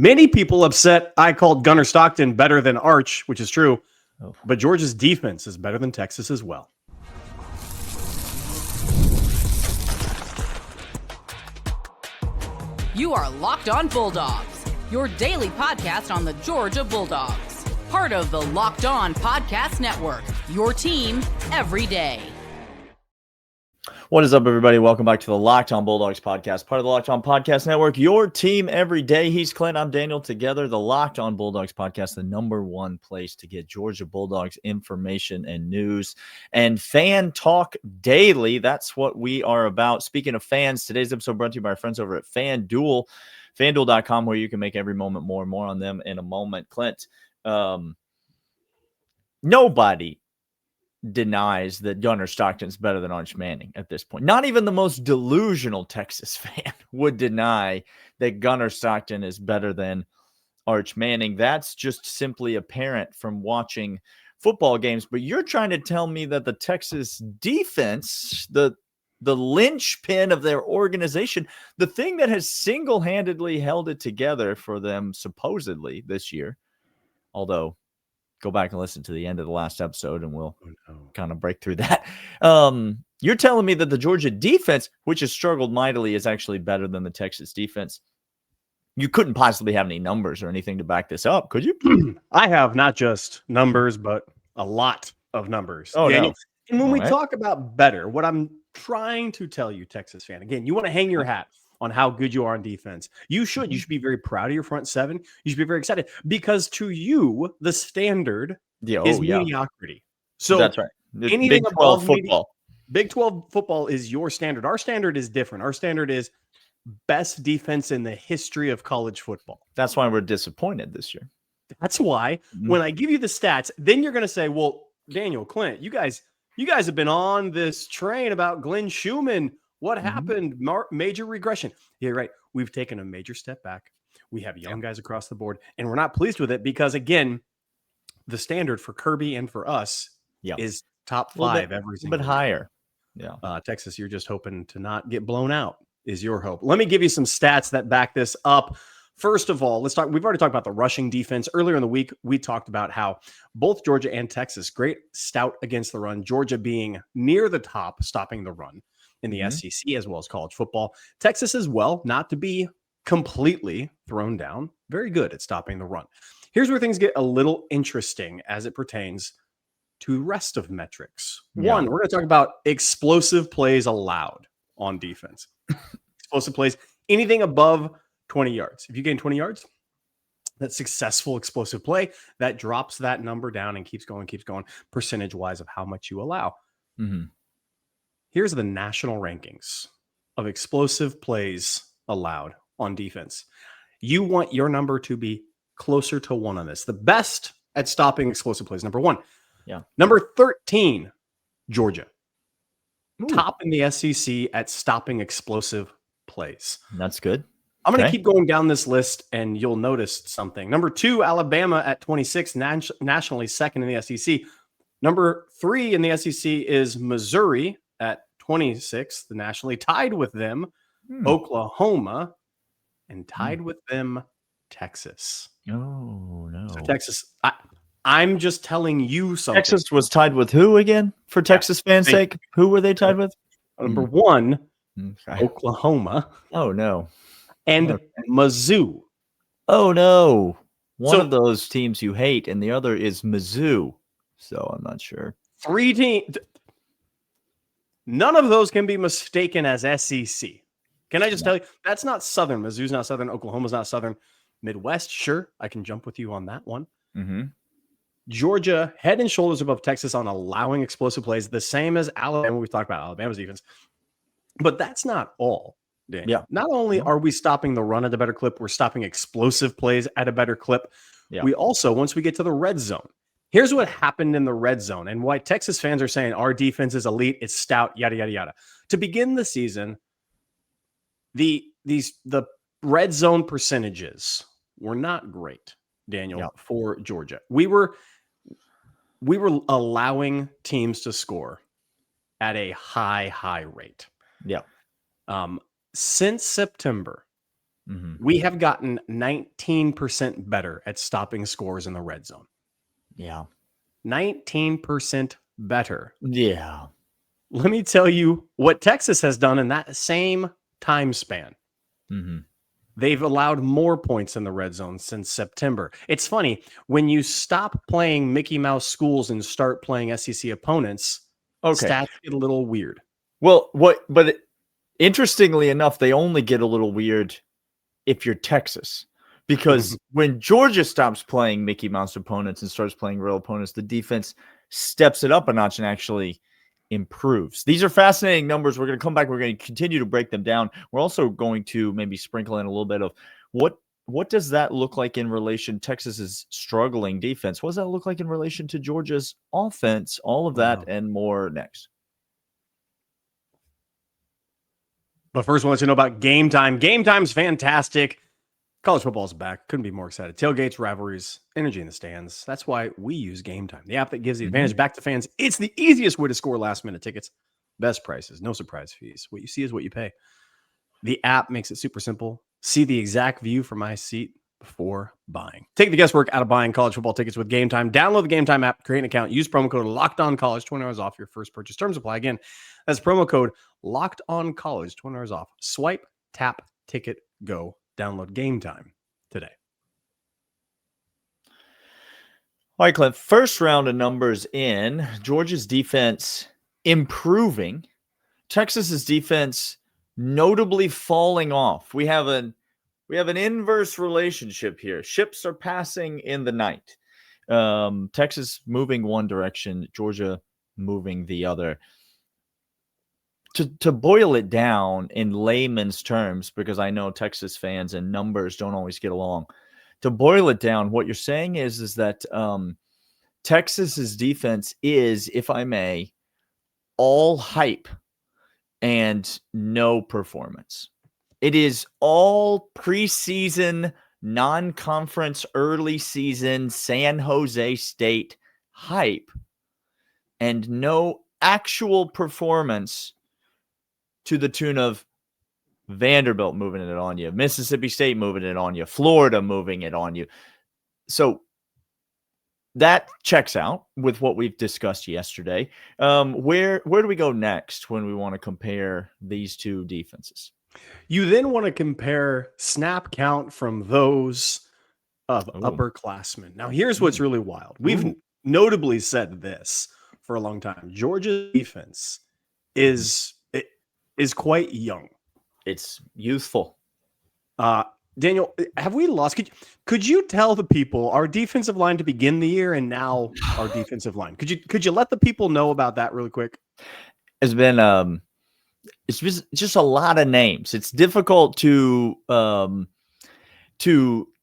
Many people upset I called Gunnar Stockton better than Arch, which is true, but Georgia's defense is better than Texas as well. You are Locked On Bulldogs, your daily podcast on the Georgia Bulldogs. Part of the Locked On Podcast Network, your team every day. What is up, everybody? Welcome back to the Locked On Bulldogs podcast, part of the Locked On Podcast Network, your team every day. He's Clint, I'm Daniel. Together, the Locked On Bulldogs podcast, the number one place to get Georgia Bulldogs information and news and fan talk daily. That's what we are about. Speaking of fans, today's episode brought to you by our friends over at FanDuel, FanDuel.com, where you can make every moment more and more on them in a moment. Clint, nobody denies that Gunnar Stockton's better than Arch Manning at this point. Not even the most delusional Texas fan would deny that Gunnar Stockton is better than Arch Manning. That's just simply apparent from watching football games. But you're trying to tell me that the Texas defense, the linchpin of their organization, the thing that has single-handedly held it together for them supposedly this year, although go back and listen to the end of the last episode and we'll kind of break through that. You're telling me that the Georgia defense, which has struggled mightily, is actually better than the Texas defense. You couldn't possibly have any numbers or anything to back this up, could you? I have not just numbers, but a lot of numbers. Oh, no. And when we talk about better, what I'm trying to tell you, Texas fan, again, you want to hang your hat on how good you are on defense. You should be very proud of your front seven. You should be very excited because to you, the standard is mediocrity. So that's right. Anything Big 12 above football. Big 12 football is your standard. Our standard is different. Our standard is best defense in the history of college football. That's why we're disappointed this year. That's why when I give you the stats, then you're going to say, well, Daniel, Clint, you guys have been on this train about Glenn Schumann. What happened? Major regression. Yeah, right. We've taken a major step back. We have young guys across the board, and we're not pleased with it because, again, the standard for Kirby and for us is top five every single bit higher. Yeah. Texas, you're just hoping to not get blown out is your hope. Let me give you some stats that back this up. First of all, let's talk. We've already talked about the rushing defense. Earlier in the week, we talked about how both Georgia and Texas, great stout against the run, Georgia being near the top, stopping the run in the SEC as well as college football. Texas as well, not to be completely thrown down, very good at stopping the run. Here's where things get a little interesting as it pertains to rest of metrics. One, we're going to talk about explosive plays allowed on defense. Explosive plays, anything above 20 yards. If you gain 20 yards, that successful explosive play, that drops that number down and keeps going percentage-wise of how much you allow. Here's the national rankings of explosive plays allowed on defense. You want your number to be closer to 1 on this. The best at stopping explosive plays, number 1. Number 13, Georgia. Top in the SEC at stopping explosive plays. That's good. I'm going to keep going down this list, and you'll notice something. Number 2, Alabama at 26, nationally second in the SEC. Number 3 in the SEC is Missouri at 26th nationally, tied with them, Oklahoma, and tied with them, Texas. Oh, no. So Texas, I'm just telling you something. Texas was tied with who again? For Texas fans' sake, who were they tied with? Number 1, Oklahoma. Oh, no. And Mizzou. Oh, no. One of those teams you hate, and the other is Mizzou. So I'm not sure. 3 teams. None of those can be mistaken as SEC. Can I just tell you? That's not Southern. Mizzou's not Southern. Oklahoma's not Southern. Midwest, sure. I can jump with you on that one. Georgia, head and shoulders above Texas on allowing explosive plays, the same as Alabama. We've talked about Alabama's defense. But that's not all, Dan. Not only are we stopping the run at a better clip, we're stopping explosive plays at a better clip. We also, once we get to the red zone, here's what happened in the red zone and why Texas fans are saying our defense is elite, it's stout, yada, yada, yada. To begin the season, the red zone percentages were not great, Daniel, for Georgia. We were allowing teams to score at a high rate. Since September, We have gotten 19% better at stopping scores in the red zone. Yeah. 19% better. Yeah. Let me tell you what Texas has done in that same time span. They've allowed more points in the red zone since September. It's funny, when you stop playing Mickey Mouse schools and start playing SEC opponents, stats get a little weird. Well, interestingly enough, they only get a little weird if you're Texas, because when Georgia stops playing Mickey Mouse opponents and starts playing real opponents, the defense steps it up a notch and actually improves. These are fascinating numbers. We're going to come back. We're going to continue to break them down. We're also going to maybe sprinkle in a little bit of what does that look like in relation Texas's struggling defense? What does that look like in relation to Georgia's offense? All of that and more next. But first, I want you to know about Game Time. Game Time's fantastic. College football's back. Couldn't be more excited. Tailgates, rivalries, energy in the stands. That's why we use Game Time, the app that gives the advantage back to fans. It's the easiest way to score last-minute tickets. Best prices, no surprise fees. What you see is what you pay. The app makes it super simple. See the exact view from my seat before buying. Take the guesswork out of buying college football tickets with Game Time. Download the Game Time app, create an account, use promo code LOCKEDONCollege, $20 off your first purchase. Terms apply. Again, that's promo code LOCKEDONCollege, $20 off. Swipe, tap, ticket, go. Download Game Time today. All right, Clint, first round of numbers in. Georgia's defense improving. Texas's defense notably falling off. We have an inverse relationship here. Ships are passing in the night. Texas moving one direction, Georgia moving the other. To boil it down in layman's terms, because I know Texas fans and numbers don't always get along. To boil it down, what you're saying is that Texas's defense is, if I may, all hype and no performance. It is all preseason, non-conference, early season, San Jose State hype and no actual performance to the tune of Vanderbilt moving it on you, Mississippi State moving it on you, Florida moving it on you. So that checks out with what we've discussed yesterday. Where do we go next when we want to compare these two defenses? You then want to compare snap count from those of upperclassmen. Now, here's what's really wild. We've notably said this for a long time. Georgia's defense is quite young. It's youthful. Daniel, have we lost? Could you tell the people our defensive line to begin the year and now our defensive line? Could you let the people know about that really quick? It's been it's just a lot of names. It's difficult to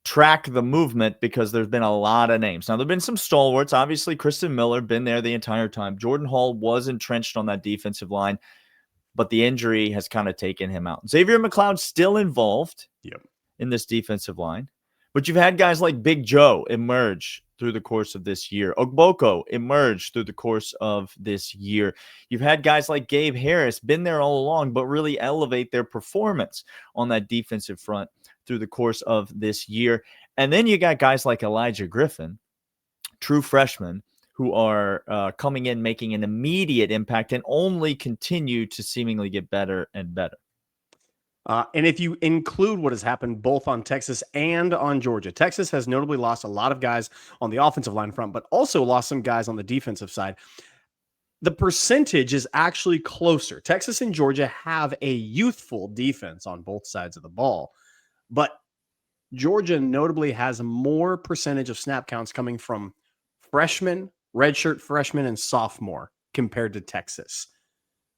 track the movement because there's been a lot of names. Now, there've been some stalwarts. Obviously, Kristen Miller been there the entire time. Jordan Hall was entrenched on that defensive line, but the injury has kind of taken him out. Xavier McLeod still involved in this defensive line, but you've had guys like Big Joe emerge through the course of this year. Ogboko emerged through the course of this year. You've had guys like Gabe Harris been there all along, but really elevate their performance on that defensive front through the course of this year. And then you got guys like Elijah Griffin, true freshmen, who are coming in, making an immediate impact and only continue to seemingly get better and better. And if you include what has happened both on Texas and on Georgia, Texas has notably lost a lot of guys on the offensive line front, but also lost some guys on the defensive side. The percentage is actually closer. Texas and Georgia have a youthful defense on both sides of the ball, but Georgia notably has more percentage of snap counts coming from freshmen, redshirt freshmen, and sophomore compared to Texas.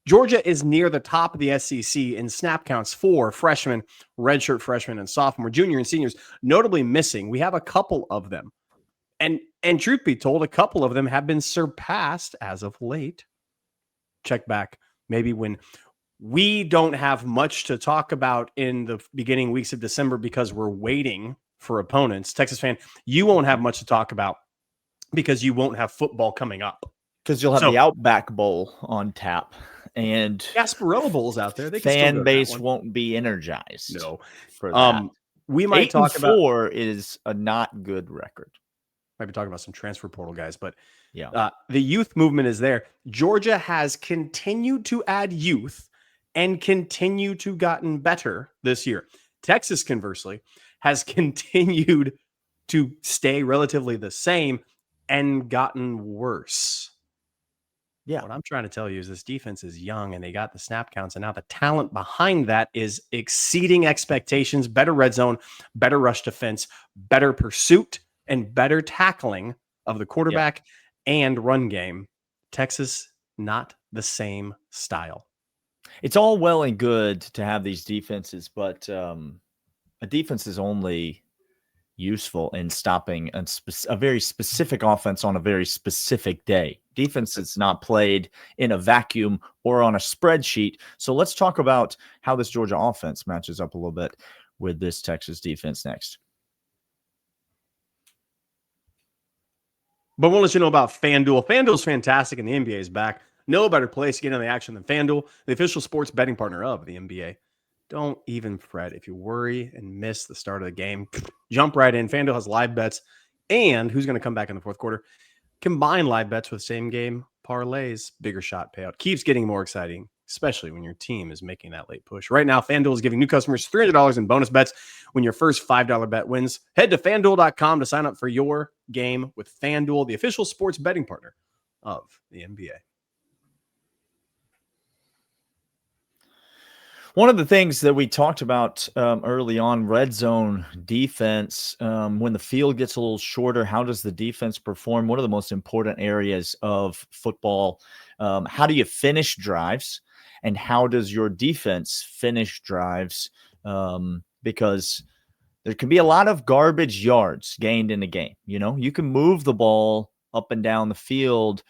Georgia is near the top of the SEC in snap counts for freshmen, redshirt freshmen, and sophomore, junior, and seniors, notably missing. We have a couple of them. And truth be told, a couple of them have been surpassed as of late. Check back maybe when we don't have much to talk about in the beginning weeks of December because we're waiting for opponents. Texas fan, you won't have much to talk about because you won't have football coming up. Because you'll have the Outback Bowl on tap And Gasparilla Bowl's out there. They can still go fan to that base one. won't be energized No. for that. We might 8-4 is a not good record. Might be talking about some transfer portal guys, but yeah, the youth movement is there. Georgia has continued to add youth and continue to gotten better this year. Texas, conversely, has continued to stay relatively the same and gotten worse. Yeah. What I'm trying to tell you is this defense is young and they got the snap counts. And now the talent behind that is exceeding expectations. Better red zone, better rush defense, better pursuit, and better tackling of the quarterback and run game. Texas, not the same style. It's all well and good to have these defenses, but a defense is only useful in stopping a very specific offense on a very specific day. Defense is not played in a vacuum or on a spreadsheet. So let's talk about how this Georgia offense matches up a little bit with this Texas defense next. But we'll let you know about FanDuel. FanDuel's fantastic and the NBA is back. No better place to get on the action than FanDuel, the official sports betting partner of the NBA. Don't even fret if you worry and miss the start of the game. Jump right in. FanDuel has live bets and who's going to come back in the fourth quarter. Combine live bets with same game parlays. Bigger shot payout. Keeps getting more exciting, especially when your team is making that late push. Right now, FanDuel is giving new customers $300 in bonus bets when your first $5 bet wins. Head to FanDuel.com to sign up for your game with FanDuel, the official sports betting partner of the NBA. One of the things that we talked about early on, red zone defense, when the field gets a little shorter, how does the defense perform? One of the most important areas of football. How do you finish drives? And how does your defense finish drives? Because there can be a lot of garbage yards gained in a game. You know, you can move the ball up and down the field,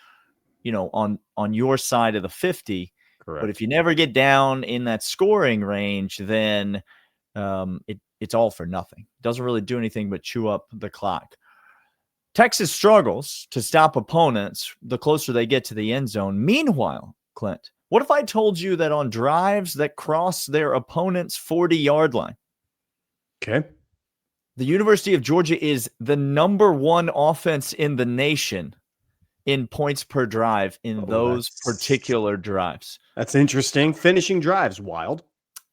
you know, on your side of the 50. Correct. But if you never get down in that scoring range, then it's all for nothing. It doesn't really do anything but chew up the clock. Texas struggles to stop opponents the closer they get to the end zone. Meanwhile, Clint, what if I told you that on drives that cross their opponent's 40-yard line, okay, the University of Georgia is the number one offense in the nation in points per drive in those particular drives? That's interesting. Finishing drives, wild.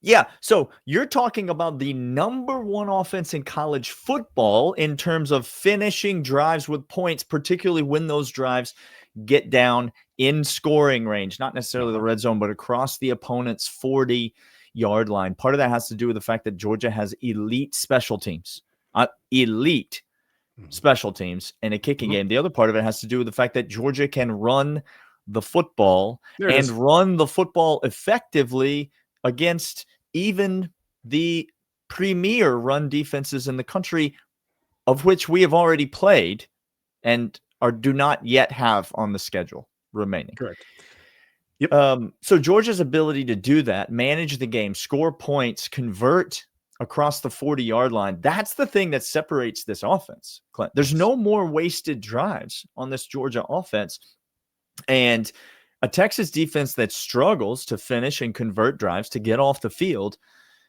Yeah, so you're talking about the number one offense in college football in terms of finishing drives with points, particularly when those drives get down in scoring range, not necessarily the red zone, but across the opponent's 40-yard line. Part of that has to do with the fact that Georgia has elite special teams, elite special teams and a kicking game. The other part of it has to do with the fact that Georgia can run the football and run the football effectively against even the premier run defenses in the country, of which we have already played and do not yet have on the schedule remaining. Correct. Yep. So Georgia's ability to do that, manage the game, score points, convert across the 40-yard line, that's the thing that separates this offense, Clint. There's no more wasted drives on this Georgia offense. And a Texas defense that struggles to finish and convert drives to get off the field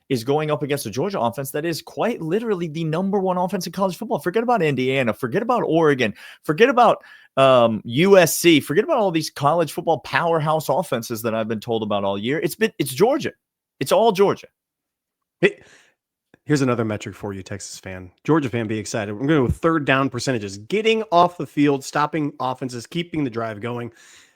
is going up against a Georgia offense that is quite literally the number one offense in college football. Forget about Indiana. Forget about Oregon. Forget about USC. Forget about all these college football powerhouse offenses that I've been told about all year. It's Georgia. It's all Georgia. Here's another metric for you, Texas fan. Georgia fan, be excited. We're going to go with third down percentages. Getting off the field, stopping offenses, keeping the drive going.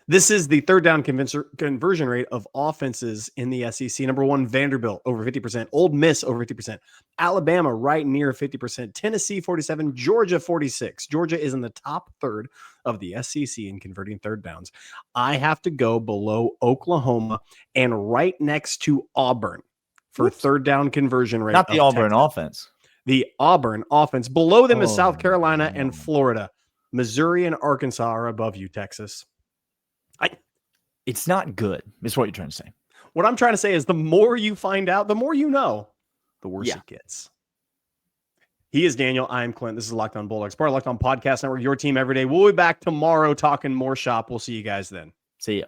This is the third down conversion rate of offenses in the SEC. Number one, Vanderbilt, over 50%. Ole Miss, over 50%. Alabama, right near 50%. Tennessee, 47%. Georgia, 46%. Georgia is in the top third of the SEC in converting third downs. I have to go below Oklahoma and right next to Auburn for third down conversion rate. Not the Auburn offense. The Auburn offense. Below them is South Carolina and Florida. Missouri and Arkansas are above you, Texas. It's not good, is what you're trying to say. What I'm trying to say is the more you find out, the more you know, the worse it gets. He is Daniel. I am Clint. This is Locked On Bulldogs, part of Locked On Podcast Network, your team every day. We'll be back tomorrow talking more shop. We'll see you guys then. See ya.